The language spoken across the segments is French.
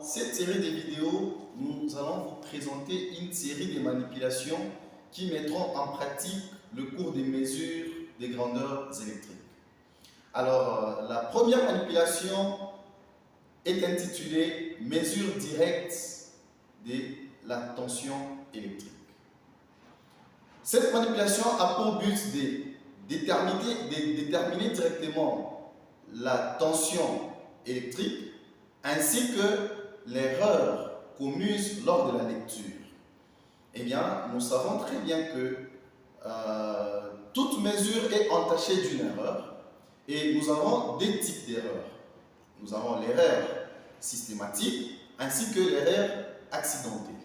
Cette série de vidéos, nous allons vous présenter une série de manipulations qui mettront en pratique le cours des mesures des grandeurs électriques. Alors, la première manipulation est intitulée « Mesure directe de la tension électrique ». Cette manipulation a pour but de déterminer directement la tension électrique ainsi que l'erreur commise lors de la lecture. Eh bien, nous savons très bien que toute mesure est entachée d'une erreur et nous avons deux types d'erreurs. Nous avons l'erreur systématique ainsi que l'erreur accidentelle.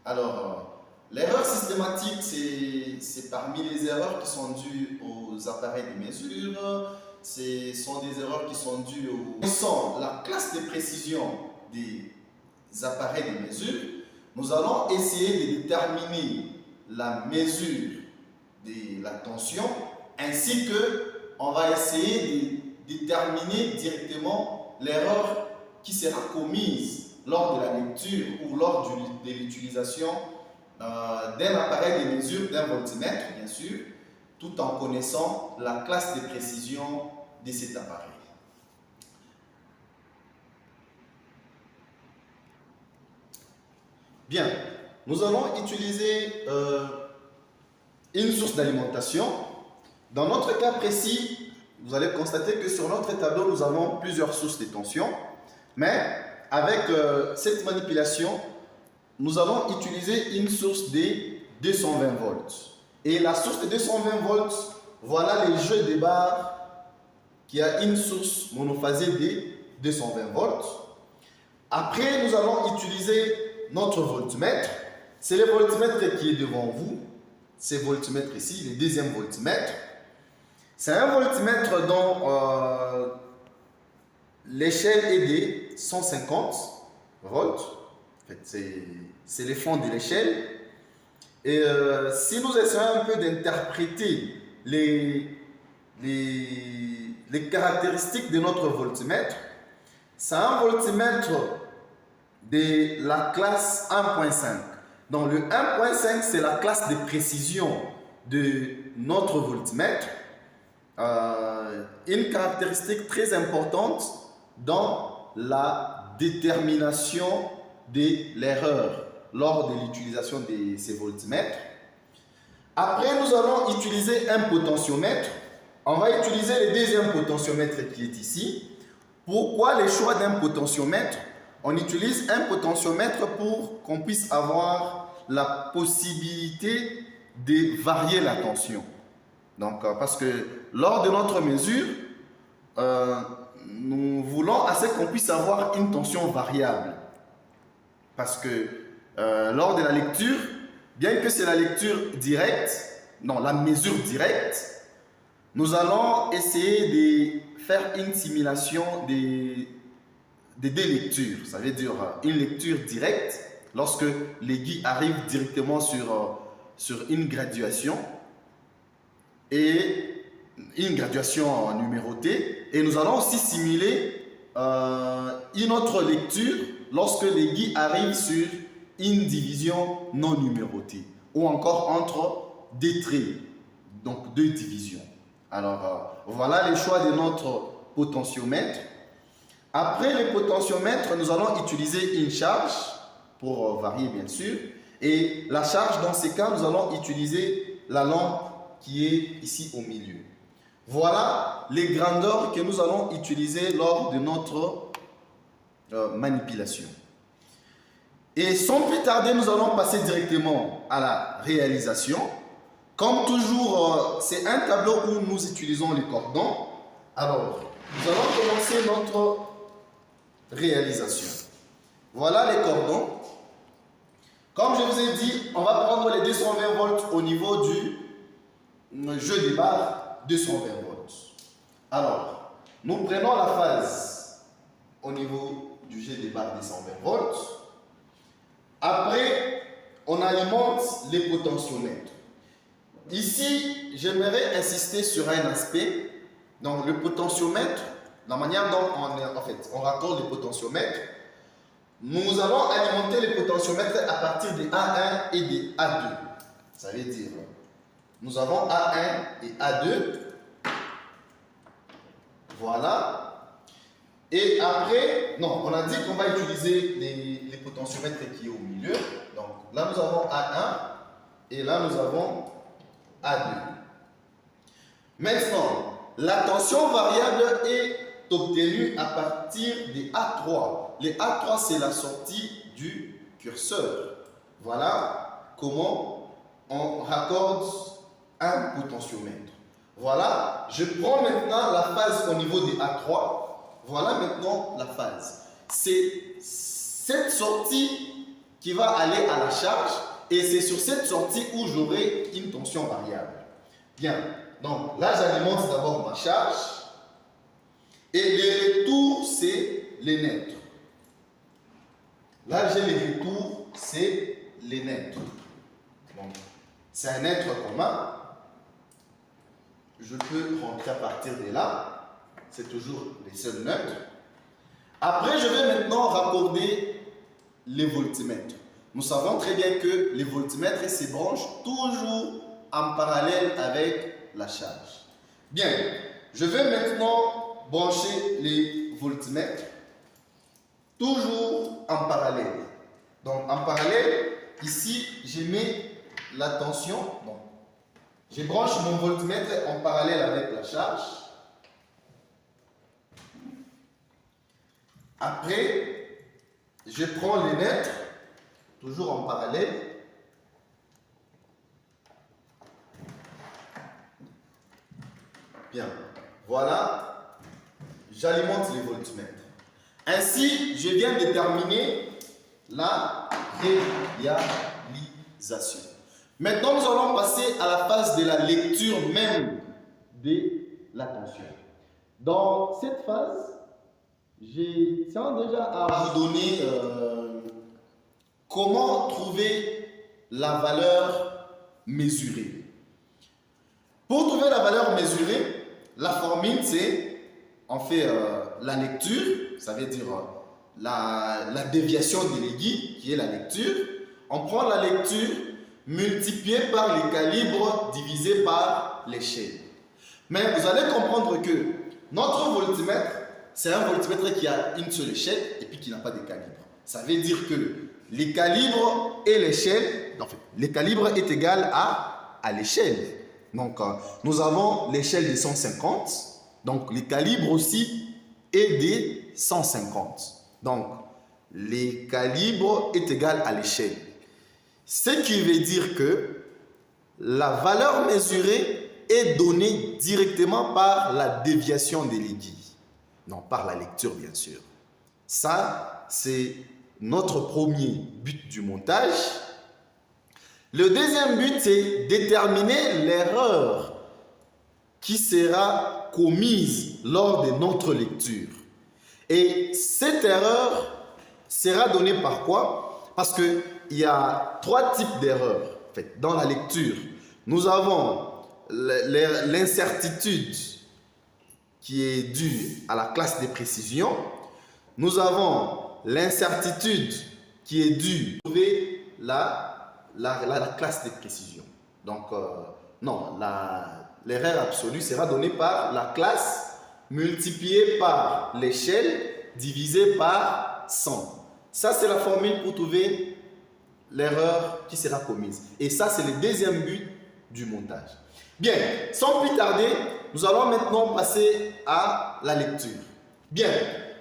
Alors, l'erreur systématique, c'est parmi les erreurs qui sont dues aux appareils de mesure. Ce sont des erreurs qui sont dues aux... la classe de précision des appareils de mesure. Nous allons essayer de déterminer la mesure de la tension ainsi que on va essayer de déterminer directement l'erreur qui sera commise lors de la lecture ou lors de l'utilisation d'un appareil de mesure, d'un voltmètre bien sûr, tout en connaissant la classe de précision de cet appareil. Bien, nous allons utiliser une source d'alimentation. Dans notre cas précis, vous allez constater que sur notre tableau, nous avons plusieurs sources de tension. Mais avec cette manipulation, nous allons utiliser une source de 220 volts. Et la source de 220 volts, voilà le jeu de barres qui a une source monophasée de 220 volts. Après, nous allons utiliser notre voltmètre. C'est le voltmètre qui est devant vous. Ce voltmètre ici, le deuxième voltmètre. C'est un voltmètre dont l'échelle est de 150 volts. En fait, c'est le fond de l'échelle. Et si nous essayons un peu d'interpréter les caractéristiques de notre voltmètre, c'est un voltmètre de la classe 1.5. Donc le 1.5, c'est la classe de précision de notre voltmètre. Une caractéristique très importante dans la détermination de l'erreur lors de l'utilisation de ces voltmètres. Après, nous allons utiliser un potentiomètre. On va utiliser le deuxième potentiomètre qui est ici. Pourquoi le choix d'un potentiomètre? On utilise un potentiomètre pour qu'on puisse avoir la possibilité de varier la tension. Donc, parce que lors de notre mesure, nous voulons assez qu'on puisse avoir une tension variable. Parce que lors de la lecture, bien que c'est la lecture directe, non, la mesure directe, nous allons essayer de faire une simulation des deux lectures. Ça veut dire une lecture directe lorsque l'aiguille arrive directement sur une graduation et une graduation numérotée. Et nous allons aussi simuler une autre lecture lorsque l'aiguille arrive sur une division non numérotée ou encore entre deux traits, donc deux divisions. Alors, voilà les choix de notre potentiomètre. Après le potentiomètre, nous allons utiliser une charge pour varier bien sûr. Et la charge, dans ces cas, nous allons utiliser la lampe qui est ici au milieu. Voilà les grandeurs que nous allons utiliser lors de notre manipulation. Et sans plus tarder, nous allons passer directement à la réalisation. Comme toujours, c'est un tableau où nous utilisons les cordons. Alors, nous allons commencer notre réalisation. Voilà les cordons. Comme je vous ai dit, on va prendre les 220 volts au niveau du jeu des barres 220 volts. Alors, nous prenons la phase au niveau du jeu des barres 220 volts. Après, on alimente les potentiomètres. Ici, j'aimerais insister sur un aspect. Donc, le potentiomètre, la manière dont on raccorde les potentiomètres, nous allons alimenter les potentiomètres à partir des A1 et des A2. Ça veut dire, nous avons A1 et A2. Voilà. Et après, non, on a dit qu'on va utiliser les potentiomètres qui sont au milieu. Donc là, nous avons A1 et là, nous avons A2. Maintenant, la tension variable est obtenue à partir des A3. Les A3, c'est la sortie du curseur. Voilà comment on raccorde un potentiomètre. Voilà, je prends maintenant la phase au niveau des A3. Voilà maintenant la phase. C'est cette sortie qui va aller à la charge et c'est sur cette sortie où j'aurai une tension variable. Bien, donc là j'alimente d'abord ma charge et les retours c'est les neutres. Là j'ai les retours, c'est les neutres. Donc c'est un être commun. Je peux rentrer à partir de là. C'est toujours les seuls neutres. Après, je vais maintenant raccorder les voltmètres. Nous savons très bien que les voltmètres se branchent toujours en parallèle avec la charge. Bien, je vais maintenant brancher les voltmètres toujours en parallèle. Donc en parallèle, ici, je mets la tension. Donc, je branche mon voltmètre en parallèle avec la charge. Après, je prends les neutres, toujours en parallèle. Bien, voilà, j'alimente les voltmètres. Ainsi, je viens de terminer la réalisation. Maintenant, nous allons passer à la phase de la lecture même de la tension. Dans cette phase, je tiens déjà à vous donner comment trouver la valeur mesurée. Pour trouver la valeur mesurée, la formule c'est, on fait la lecture, ça veut dire la déviation de l'aiguille, qui est la lecture. On prend la lecture multipliée par les calibres divisé par l'échelle. Mais vous allez comprendre que notre voltmètre, c'est un voltmètre qui a une seule échelle et puis qui n'a pas de calibre. Ça veut dire que les calibres et l'échelle, en fait, les calibres est égal à l'échelle. Donc, nous avons l'échelle de 150. Donc, les calibres aussi est de 150. Donc, les calibres est égal à l'échelle. Ce qui veut dire que la valeur mesurée est donnée directement par la déviation de l'aiguille. Non, par la lecture, bien sûr. Ça, c'est notre premier but du montage. Le deuxième but, c'est déterminer l'erreur qui sera commise lors de notre lecture. Et cette erreur sera donnée par quoi? Parce qu'il y a trois types d'erreurs. En fait, dans la lecture, nous avons l'incertitude qui est due à la classe de précision. Nous avons l'incertitude qui est due à trouver la classe de précision. Donc, non, l'erreur absolue sera donnée par la classe multipliée par l'échelle divisée par 100. Ça, c'est la formule pour trouver l'erreur qui sera commise. Et ça, c'est le deuxième but du montage. Bien, sans plus tarder, nous allons maintenant passer à la lecture. Bien,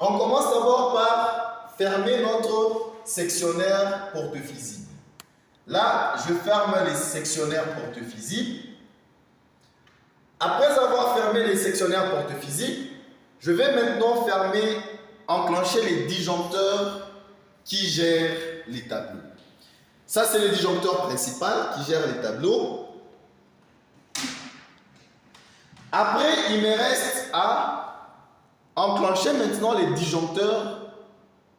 on commence d'abord par fermer notre sectionnaire porte-fusible. Là, je ferme les sectionnaires porte-fusibles. Après avoir fermé les sectionnaires porte-fusibles, je vais maintenant enclencher les disjoncteurs qui gèrent les tableaux. Ça, c'est le disjoncteur principal qui gère les tableaux. Après, il me reste à enclencher maintenant les disjoncteurs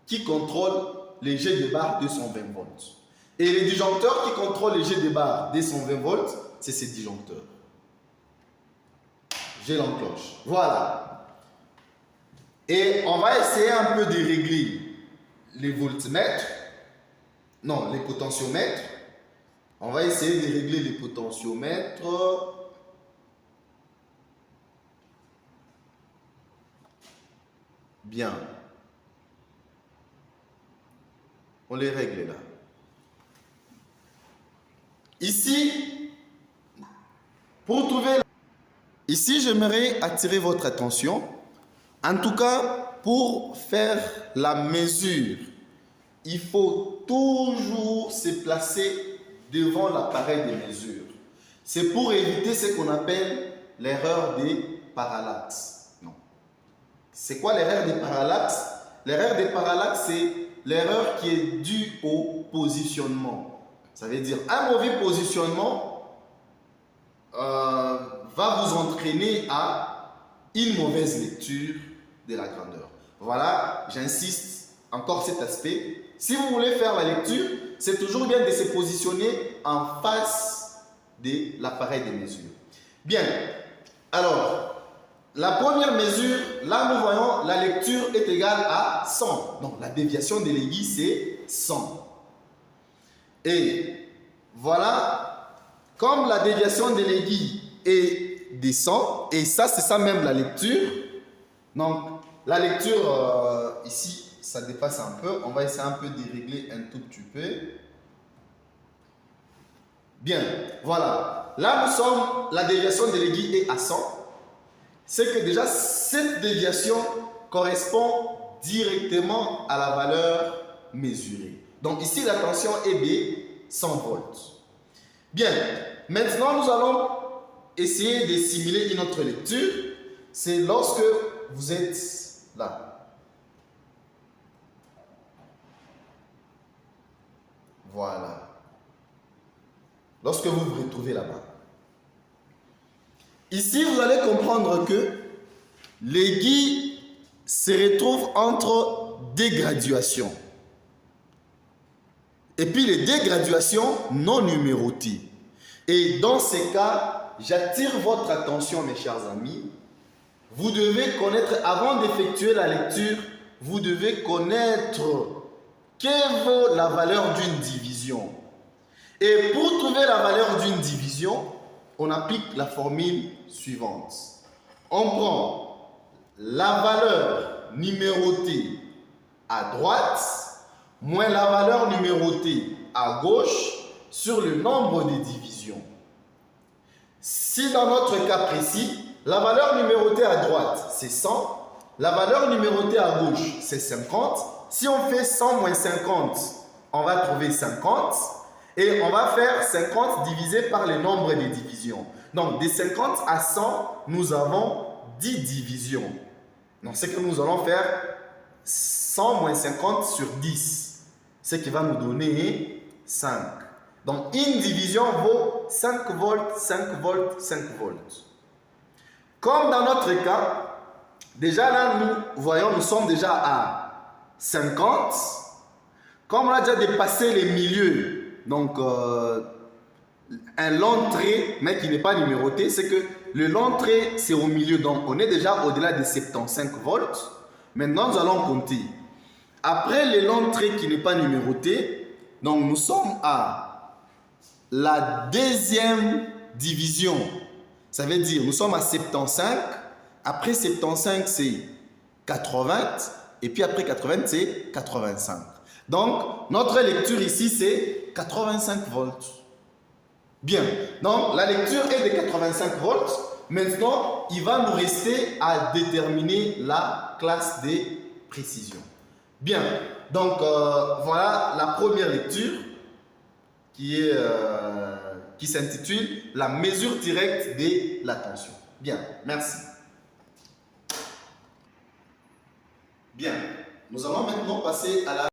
qui contrôlent les jets de barre 220 volts. Et les disjoncteurs qui contrôlent les jets de barre 220 volts, c'est ces disjoncteurs. Je l'enclenche. Voilà. Et on va essayer un peu de régler les voltmètres, non, les potentiomètres. On va essayer de régler les potentiomètres. Bien. On les règle là. Ici, pour trouver... Ici, j'aimerais attirer votre attention. En tout cas, pour faire la mesure, il faut toujours se placer devant l'appareil de mesure. C'est pour éviter ce qu'on appelle l'erreur des parallaxes. Non. C'est quoi l'erreur des parallaxes? L'erreur des parallaxes, c'est l'erreur qui est due au positionnement. Ça veut dire un mauvais positionnement va vous entraîner à une mauvaise lecture de la grandeur. Voilà, j'insiste encore cet aspect. Si vous voulez faire la lecture, c'est toujours bien de se positionner en face de l'appareil de mesure. Bien, alors, la première mesure, là nous voyons la lecture est égale à 100. Donc la déviation de l'aiguille c'est 100. Et voilà, comme la déviation de l'aiguille est de 100, et ça c'est ça même la lecture. Donc la lecture ici ça dépasse un peu. On va essayer un peu de régler un tout petit peu. Bien, voilà. Là nous sommes, la déviation de l'aiguille est à 100. C'est que déjà cette déviation correspond directement à la valeur mesurée. Donc ici la tension est de 100 volts. Bien, maintenant nous allons essayer de simuler une autre lecture. C'est lorsque vous êtes là. Voilà. Lorsque vous vous retrouvez là-bas. Ici, vous allez comprendre que l'aiguille se retrouve entre des graduations. Et puis les deux graduations non numérotées. Et dans ces cas, j'attire votre attention, mes chers amis. Vous devez connaître, avant d'effectuer la lecture, vous devez connaître quelle vaut la valeur d'une division. Et pour trouver la valeur d'une division, on applique la formule suivante. On prend la valeur numérotée à droite moins la valeur numérotée à gauche sur le nombre de divisions. Si dans notre cas précis, la valeur numérotée à droite c'est 100, la valeur numérotée à gauche c'est 50. Si on fait 100 moins 50, on va trouver 50. Et on va faire 50 divisé par le nombre de divisions. Donc, de 50 à 100, nous avons 10 divisions. Donc, ce que nous allons faire, 100 moins 50 sur 10. Ce qui va nous donner 5. Donc, une division vaut 5 volts, 5 volts, 5 volts. Comme dans notre cas, déjà là, nous voyons, nous sommes déjà à 50. Comme on a déjà dépassé les milieux, donc un long trait, mais qui n'est pas numéroté, c'est que le long trait, c'est au milieu. Donc, on est déjà au-delà de 75 volts. Maintenant, nous allons compter. Après le long trait qui n'est pas numéroté, donc nous sommes à la deuxième division. Ça veut dire, nous sommes à 75. Après 75, c'est 80. Et puis après 80, c'est 85. Donc, notre lecture ici, c'est 85 volts. Bien. Donc, la lecture est de 85 volts. Maintenant, il va nous rester à déterminer la classe des précisions. Bien. Donc, voilà la première lecture qui s'intitule « La mesure directe de la tension ». Bien. Merci. Bien. Nous allons maintenant passer à la